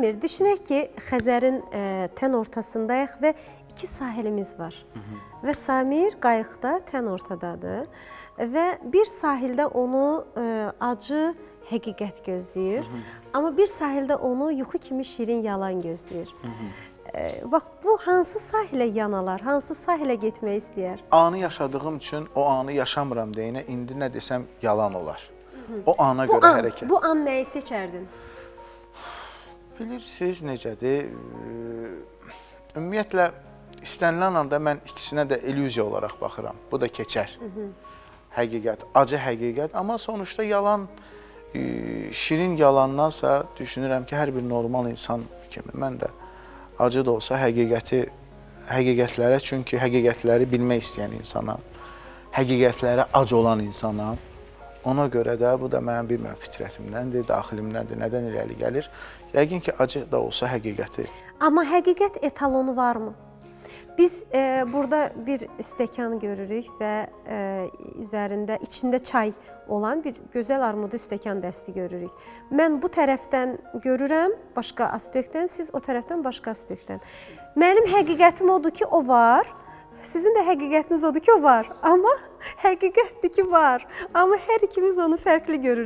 Samir, düşünək ki, Xəzərin tən ortasındayıq və iki sahilimiz var. Və Samir qayıqda tən ortadadır və bir sahildə onu acı həqiqət gözləyir, amma bir sahildə onu yuxu kimi şirin yalan gözləyir. Bax, bu hansı sahilə yanalar, hansı sahilə getmək istəyər? Anı yaşadığım üçün o anı yaşamıram deyinə, indi nə desəm yalan olar. O ana görə hərəkət. Bu an nəyi seçərdin? Bilirsiniz necədir? Ümumiyyətlə, istənilən anda mən ikisinə də illüziya olaraq baxıram. Bu da keçər. Həqiqət, acı həqiqət. Amma sonuçta yalan, şirin yalandansa düşünürəm ki, hər bir normal insan kimi mən də acı da olsa həqiqətlərə, çünki həqiqətləri bilmək istəyən insanam, həqiqətlərə ac olan insanam. Ona görə də bu da mənim bilmirəm fitrətimdəndir, daxilimdəndir, nədən irəli gəlir. Yəqin ki, acı da olsa həqiqəti. Amma həqiqət etalonu varmı? Biz burada bir stəkan görürük və üzərində, içində çay olan bir gözəl armudu stəkan dəsti görürük. Mən bu tərəfdən görürəm, başqa aspektdən, siz o tərəfdən başqa aspektdən. Mənim həqiqətim odur ki, o var. Sizin də həqiqətiniz odur ki, o var. Amma həqiqətdir ki, var. Amma hər ikimiz onu fərqli görürük.